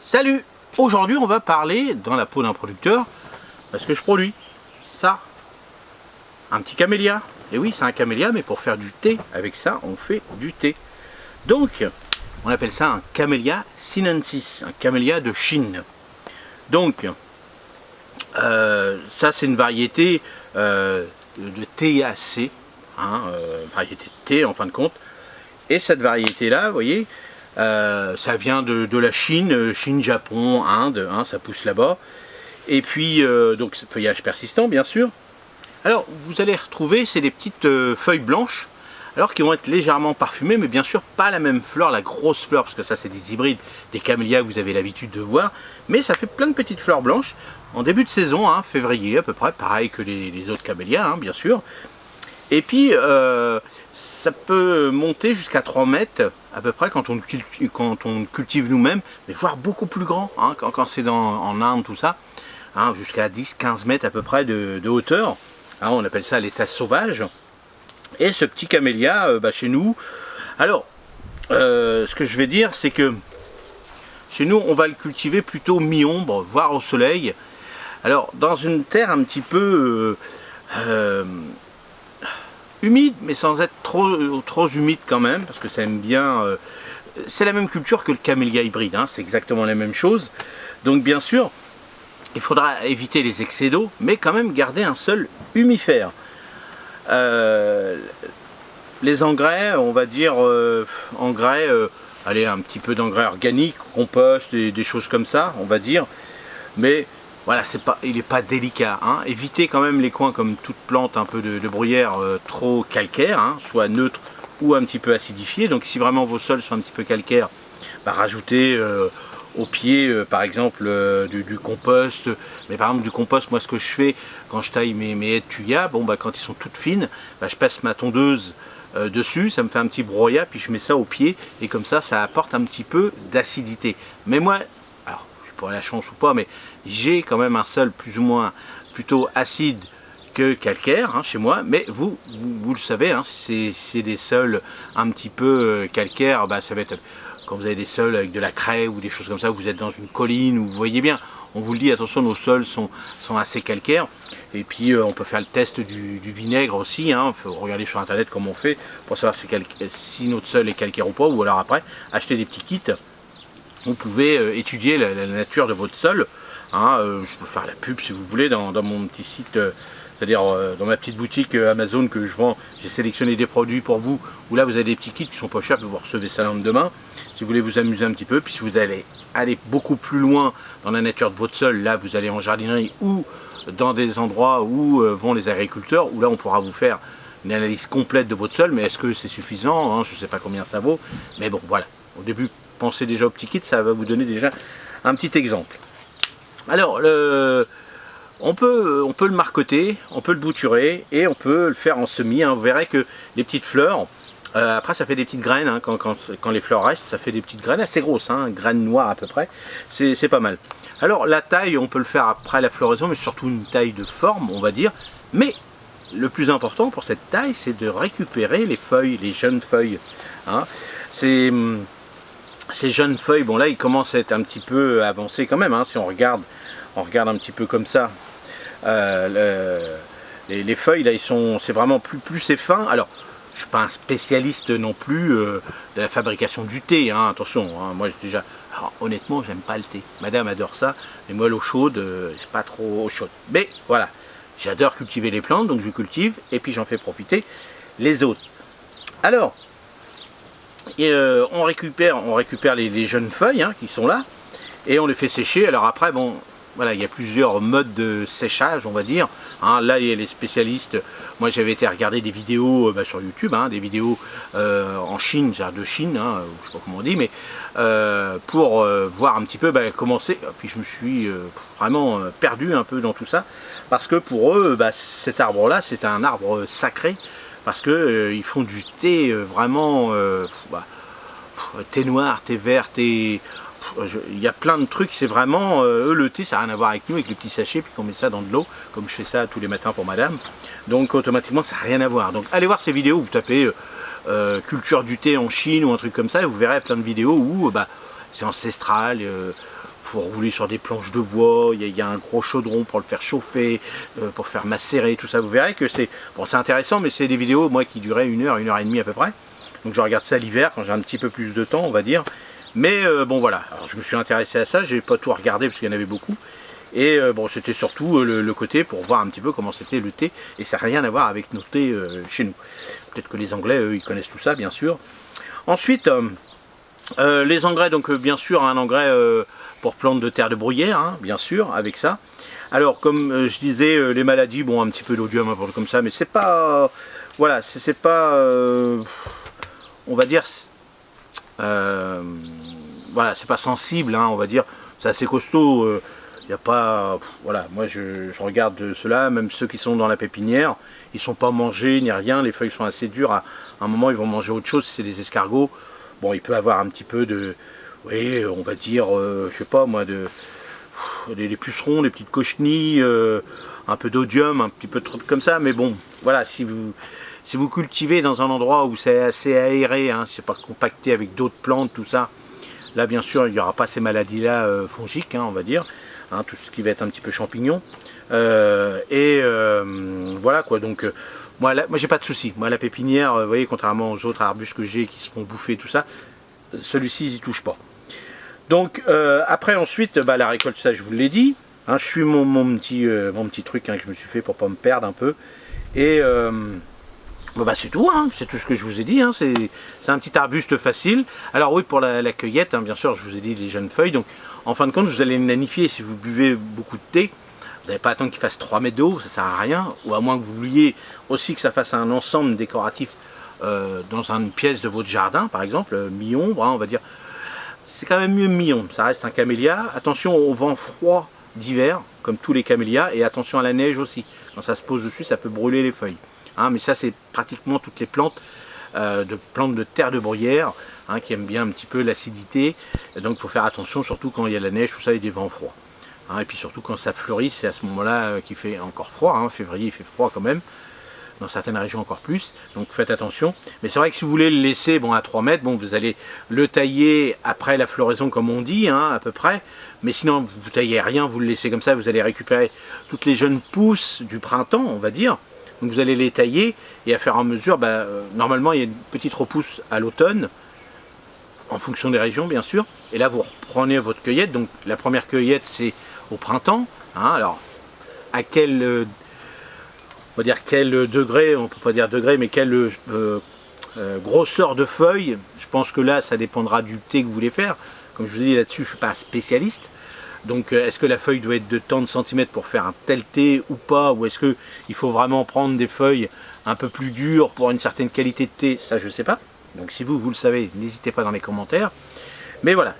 Salut! Aujourd'hui on va parler dans la peau d'un producteur, parce que je produis ça, un petit camélia. Et oui, c'est un camélia, mais pour faire du thé, avec ça on fait du thé. Donc on appelle ça un camélia sinensis, un camélia de Chine. Donc ça c'est une variété de TAC, variété de thé en fin de compte. Et cette variété là, vous voyez, ça vient de la Chine, Chine-Japon, Inde, ça pousse là-bas. Et puis, donc feuillage persistant bien sûr. Alors vous allez retrouver, c'est des petites feuilles blanches, alors qui vont être légèrement parfumées, mais bien sûr pas la même fleur, la grosse fleur, parce que ça c'est des hybrides, des camélias que vous avez l'habitude de voir. Mais ça fait plein de petites fleurs blanches, en début de saison, février à peu près, pareil que les autres camélias, bien sûr. Et puis, ça peut monter jusqu'à 3 mètres à peu près quand on cultive nous-mêmes, mais voire beaucoup plus grand, quand c'est en Inde, tout ça, jusqu'à 10-15 mètres à peu près de hauteur. On appelle ça l'état sauvage. Et ce petit camélia, chez nous, alors, ce que je vais dire, c'est que chez nous, on va le cultiver plutôt mi-ombre, voire au soleil. Alors, dans une terre un petit peu humide, mais sans être trop humide quand même, parce que ça aime bien. C'est la même culture que le camélia hybride, c'est exactement la même chose. Donc bien sûr, il faudra éviter les excès d'eau, mais quand même garder un sol humifère. Les engrais, on va dire engrais, allez, un petit peu d'engrais organique, compost, des choses comme ça, on va dire. Mais voilà, il n'est pas délicat. Évitez quand même les coins comme toute plante un peu de bruyère trop calcaire, soit neutre ou un petit peu acidifié. Donc si vraiment vos sols sont un petit peu calcaires, rajoutez au pied par exemple du compost. Mais par exemple du compost, moi ce que je fais quand je taille mes haies de thuya, quand ils sont toutes fines, je passe ma tondeuse dessus, ça me fait un petit broyat, puis je mets ça au pied, et comme ça apporte un petit peu d'acidité. Mais moi, alors je pourrais la chance ou pas, mais j'ai quand même un sol plus ou moins plutôt acide que calcaire chez moi, mais vous le savez, c'est des sols un petit peu calcaires, ça va être quand vous avez des sols avec de la craie ou des choses comme ça, vous êtes dans une colline, vous voyez bien, on vous le dit, attention, nos sols sont assez calcaires. Et puis on peut faire le test du vinaigre aussi, il faut regarder sur internet comment on fait pour savoir si notre sol est calcaire ou pas, ou alors après acheter des petits kits. Vous pouvez étudier la nature de votre sol. Je peux faire la pub si vous voulez dans mon petit site, c'est-à-dire dans ma petite boutique Amazon que je vends. J'ai sélectionné des produits pour vous, où là vous avez des petits kits qui sont pas chers, puis vous recevez ça le lendemain. Si vous voulez vous amuser un petit peu, puis si vous allez aller beaucoup plus loin dans la nature de votre sol, là vous allez en jardinerie ou dans des endroits où vont les agriculteurs, où là on pourra vous faire une analyse complète de votre sol. Mais est-ce que c'est suffisant? Je ne sais pas combien ça vaut, mais bon voilà, au début pensez déjà au petit kit, ça va vous donner déjà un petit exemple. Alors on peut le marcoter, on peut le bouturer et on peut le faire en semis. Vous verrez que les petites fleurs, après ça fait des petites graines, quand les fleurs restent, ça fait des petites graines assez grosses, graines noires à peu près, c'est pas mal. Alors la taille, on peut le faire après la floraison, mais surtout une taille de forme, on va dire. Mais le plus important pour cette taille, c'est de récupérer les feuilles, les jeunes feuilles. Ces jeunes feuilles, là ils commencent à être un petit peu avancés quand même, si on regarde un petit peu comme ça. Les feuilles là, c'est vraiment plus c'est fin. Alors je suis pas un spécialiste non plus de la fabrication du thé, attention, moi déjà, honnêtement j'aime pas le thé, madame adore ça, mais moi l'eau chaude, c'est pas trop chaude. Mais voilà, j'adore cultiver les plantes, donc je cultive et puis j'en fais profiter les autres. Alors on récupère les jeunes feuilles qui sont là, et on les fait sécher. Alors après, voilà, il y a plusieurs modes de séchage, on va dire. Là, il y a les spécialistes. Moi, j'avais été regarder des vidéos sur YouTube, des vidéos en Chine, de Chine, je ne sais pas comment on dit, mais pour voir un petit peu comment c'est. Puis je me suis vraiment perdu un peu dans tout ça, parce que pour eux, cet arbre-là, c'est un arbre sacré, parce que ils font du thé vraiment, thé noir, thé vert, thé... Il y a plein de trucs, c'est vraiment, eux le thé ça n'a rien à voir avec nous, avec les petits sachets, puis qu'on met ça dans de l'eau, comme je fais ça tous les matins pour madame, donc automatiquement ça n'a rien à voir. Donc allez voir ces vidéos, vous tapez culture du thé en Chine ou un truc comme ça, et vous verrez plein de vidéos où c'est ancestral, faut rouler sur des planches de bois, il y a un gros chaudron pour le faire chauffer, pour faire macérer, tout ça. Vous verrez que c'est bon, c'est intéressant, mais c'est des vidéos moi qui duraient 1 heure et demie à peu près. Donc je regarde ça l'hiver quand j'ai un petit peu plus de temps, on va dire. Mais bon voilà, alors, je me suis intéressé à ça, j'ai pas tout regardé parce qu'il y en avait beaucoup. Et bon, c'était surtout le côté pour voir un petit peu comment c'était le thé, et ça n'a rien à voir avec nos thés chez nous. Peut-être que les Anglais, eux, ils connaissent tout ça, bien sûr. Ensuite, les engrais, donc bien sûr, un engrais pour plantes de terre de bruyère, hein, bien sûr, avec ça. Alors, comme je disais, les maladies, bon, un petit peu d'odium, un peu comme ça, mais c'est pas, voilà, c'est pas, on va dire, voilà, c'est pas sensible, hein, on va dire, c'est assez costaud. Il n'y a pas, voilà, moi je regarde ceux-là, même ceux qui sont dans la pépinière, ils ne sont pas mangés ni rien, les feuilles sont assez dures, à un moment ils vont manger autre chose, si c'est des escargots, bon il peut avoir un petit peu de, oui on va dire, je sais pas moi, des pucerons, des petites cochenilles, un peu d'odium, un petit peu de trucs comme ça, mais bon, voilà, si vous cultivez dans un endroit où c'est assez aéré, hein, c'est pas compacté avec d'autres plantes, tout ça, là bien sûr il n'y aura pas ces maladies-là fongiques, hein, on va dire. Hein, tout ce qui va être un petit peu champignon, voilà quoi. Donc moi j'ai pas de souci, moi la pépinière, vous voyez, contrairement aux autres arbustes que j'ai qui se font bouffer tout ça, celui-ci ils y touchent pas. Donc après ensuite la récolte, ça je vous l'ai dit, hein, je suis mon petit truc, hein, que je me suis fait pour pas me perdre un peu, et c'est tout, hein, c'est tout ce que je vous ai dit, hein, c'est un petit arbuste facile. Alors oui, pour la cueillette, hein, bien sûr, je vous ai dit les jeunes feuilles, donc en fin de compte, vous allez nanifier si vous buvez beaucoup de thé. Vous n'allez pas attendre qu'il fasse 3 mètres d'eau, ça ne sert à rien, ou à moins que vous vouliez aussi que ça fasse un ensemble décoratif dans une pièce de votre jardin, par exemple, mi-ombre, hein, on va dire. C'est quand même mieux mi-ombre, ça reste un camélia. Attention au vent froid d'hiver, comme tous les camélias, et attention à la neige aussi. Quand ça se pose dessus, ça peut brûler les feuilles. Hein, mais ça, c'est pratiquement toutes les plantes de terre de bruyère, hein, qui aiment bien un petit peu l'acidité. Donc il faut faire attention, surtout quand il y a la neige, tout ça, et des vents froids. Hein, et puis surtout quand ça fleurit, c'est à ce moment-là qu'il fait encore froid. Hein, février, il fait froid quand même. Dans certaines régions encore plus, donc faites attention. Mais c'est vrai que si vous voulez le laisser à 3 mètres, bon, vous allez le tailler après la floraison comme on dit, hein, à peu près. Mais sinon, vous ne taillez rien, vous le laissez comme ça, vous allez récupérer toutes les jeunes pousses du printemps, on va dire. Donc vous allez les tailler, et à faire en mesure, normalement il y a une petite repousse à l'automne, en fonction des régions bien sûr, et là vous reprenez votre cueillette. Donc la première cueillette c'est au printemps, hein. Alors à quel, on va dire quel degré, on peut pas dire degré, mais quelle grosseur de feuilles, je pense que là ça dépendra du thé que vous voulez faire. Comme je vous ai dit là-dessus, je ne suis pas spécialiste. Donc est-ce que la feuille doit être de tant de centimètres pour faire un tel thé ou pas, ou est-ce qu'il faut vraiment prendre des feuilles un peu plus dures pour une certaine qualité de thé, ça je ne sais pas. Donc si vous le savez, n'hésitez pas dans les commentaires. Mais voilà,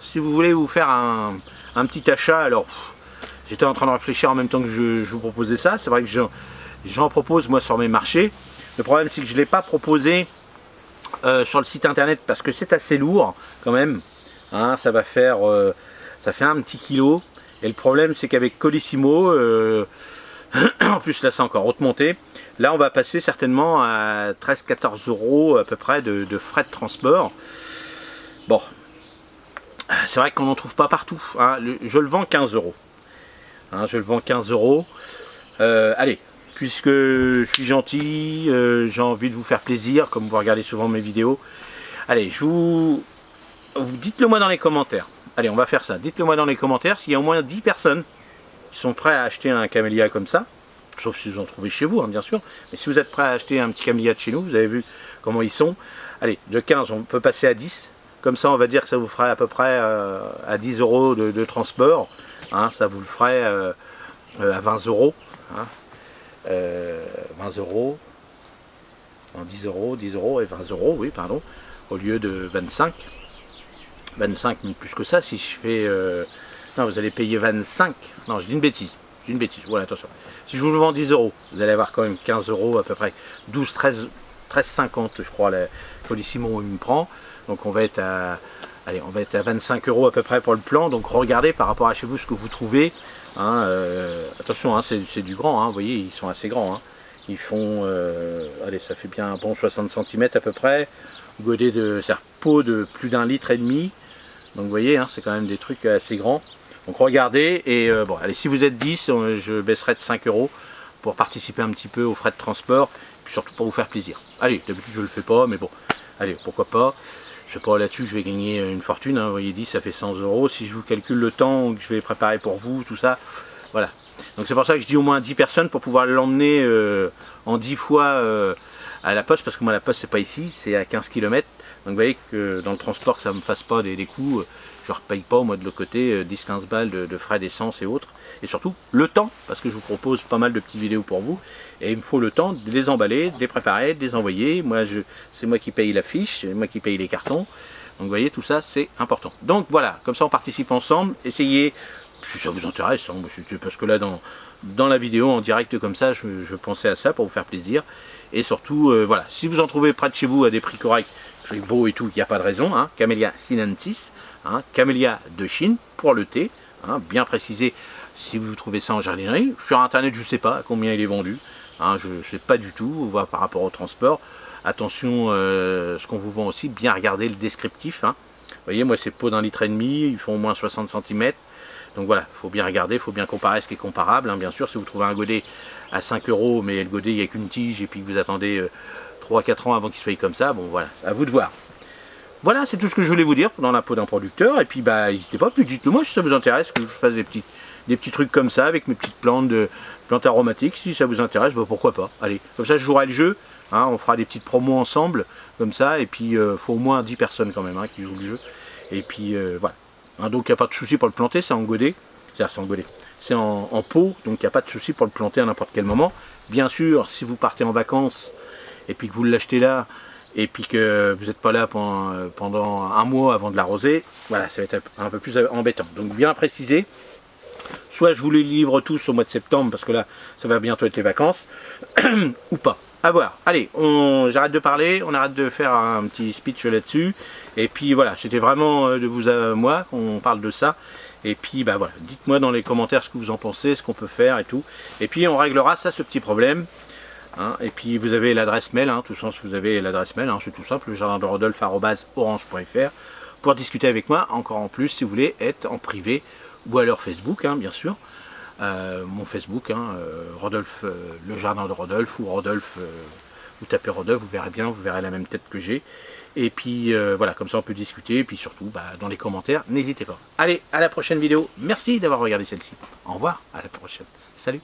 si vous voulez vous faire un petit achat, alors j'étais en train de réfléchir en même temps que je vous proposais ça. C'est vrai que j'en propose moi sur mes marchés. Le problème c'est que je ne l'ai pas proposé sur le site internet parce que c'est assez lourd quand même. Hein, ça va faire... ça fait un petit kilo, et le problème c'est qu'avec Colissimo, en plus là c'est encore remonté, là on va passer certainement à 13-14 € à peu près de frais de transport. Bon, c'est vrai qu'on n'en trouve pas partout, hein. Je le vends 15 €. Hein, je le vends 15 €. Allez, puisque je suis gentil, j'ai envie de vous faire plaisir, comme vous regardez souvent mes vidéos, allez, vous dites-le moi dans les commentaires. Allez, on va faire ça. Dites-le moi dans les commentaires s'il y a au moins 10 personnes qui sont prêts à acheter un camélia comme ça, sauf si vous en trouvez chez vous, hein, bien sûr. Mais si vous êtes prêts à acheter un petit camélia de chez nous, vous avez vu comment ils sont. Allez, de 15, on peut passer à 10. Comme ça, on va dire que ça vous ferait à peu près à 10 € de transport. Hein, ça vous le ferait à 20 €. Hein, 20 €. Non, 10 €, 10 € et 20 €, oui, pardon, au lieu de 25. 25, mais plus que ça, si je fais... non, vous allez payer 25. Non, je dis une bêtise. Voilà, attention. Si je vous le vends 10 €, vous allez avoir quand même 15 € à peu près. 12, 13,50 je crois, la Colissimo il me prend. Donc on va être à... Allez, on va être à 25 € à peu près pour le plan. Donc regardez par rapport à chez vous ce que vous trouvez. Hein, attention, hein, c'est du grand. Hein, vous voyez, ils sont assez grands. Hein. Ils font... allez, ça fait bien un bon 60 cm à peu près. Godet de pot de plus d'1,5 litre. Donc vous voyez, hein, c'est quand même des trucs assez grands. Donc regardez, et bon, allez, si vous êtes 10, je baisserai de 5 € pour participer un petit peu aux frais de transport, puis surtout pour vous faire plaisir. Allez, d'habitude je le fais pas, mais bon, allez, pourquoi pas. Je sais pas, là-dessus je vais gagner une fortune, hein. Vous voyez, 10 ça fait 100 €. Si je vous calcule le temps que je vais préparer pour vous, tout ça, voilà. Donc c'est pour ça que je dis au moins 10 personnes pour pouvoir l'emmener en 10 fois à la poste, parce que moi la poste c'est pas ici, c'est à 15 km. Donc vous voyez que dans le transport, que ça ne me fasse pas des coûts, je ne repaye pas moi de l'autre côté 10-15 balles de frais d'essence et autres. Et surtout le temps, parce que je vous propose pas mal de petites vidéos pour vous, et il me faut le temps de les emballer, de les préparer, de les envoyer. Moi, c'est moi qui paye la fiche, c'est moi qui paye les cartons. Donc vous voyez, tout ça c'est important. Donc voilà, comme ça on participe ensemble, essayez, si ça vous intéresse, hein, parce que là dans la vidéo en direct comme ça, je pensais à ça pour vous faire plaisir. Et surtout, voilà, si vous en trouvez près de chez vous à des prix corrects, c'est beau et tout, il n'y a pas de raison, hein, Camellia sinensis, hein, Camellia de Chine pour le thé, hein, bien précisé. Si vous trouvez ça en jardinerie, sur internet je ne sais pas à combien il est vendu, hein, je ne sais pas du tout, on voit par rapport au transport. Attention, ce qu'on vous vend aussi, bien regarder le descriptif, hein. Vous voyez, moi c'est pots d'1,5 litre, ils font au moins 60 cm. Donc voilà, il faut bien regarder, il faut bien comparer ce qui est comparable, hein. Bien sûr, si vous trouvez un godet à 5 €, mais le godet il n'y a qu'une tige et puis vous attendez 3-4 ans avant qu'il soit comme ça, bon voilà, à vous de voir. Voilà, c'est tout ce que je voulais vous dire dans la peau d'un producteur. Et puis bah n'hésitez pas, puis dites-le moi si ça vous intéresse que je fasse des petits trucs comme ça avec mes petites plantes aromatiques. Si ça vous intéresse, bah pourquoi pas. Allez, comme ça je jouerai le jeu, hein, on fera des petites promos ensemble, comme ça, et puis faut au moins 10 personnes quand même, hein, qui jouent le jeu. Et puis voilà. Hein, donc il n'y a pas de souci pour le planter, c'est en godet. C'est en godet. C'est en pot, donc il n'y a pas de souci pour le planter à n'importe quel moment. Bien sûr, si vous partez en vacances et puis que vous l'achetez là, et puis que vous n'êtes pas là pendant un mois avant de l'arroser, voilà, ça va être un peu plus embêtant. Donc bien préciser, soit je vous les livre tous au mois de septembre, parce que là, ça va bientôt être les vacances, ou pas. À voir. Allez, j'arrête de parler, on arrête de faire un petit speech là-dessus. Et puis voilà, c'était vraiment de vous à moi qu'on parle de ça. Et puis bah voilà, dites-moi dans les commentaires ce que vous en pensez, ce qu'on peut faire et tout. Et puis on réglera ça, ce petit problème. Hein. Et puis vous avez l'adresse mail, hein, tout sens, vous avez l'adresse mail, hein, c'est tout simple, jardinderodolphe@orange.fr pour discuter avec moi, encore en plus si vous voulez être en privé ou à leur Facebook, hein, bien sûr. Mon Facebook, hein, Rodolphe, le jardin de Rodolphe, ou Rodolphe, vous tapez Rodolphe, vous verrez bien, vous verrez la même tête que j'ai. Et puis voilà, comme ça on peut discuter, et puis surtout bah, dans les commentaires, n'hésitez pas. Allez, à la prochaine vidéo, merci d'avoir regardé celle-ci. Au revoir, à la prochaine, salut.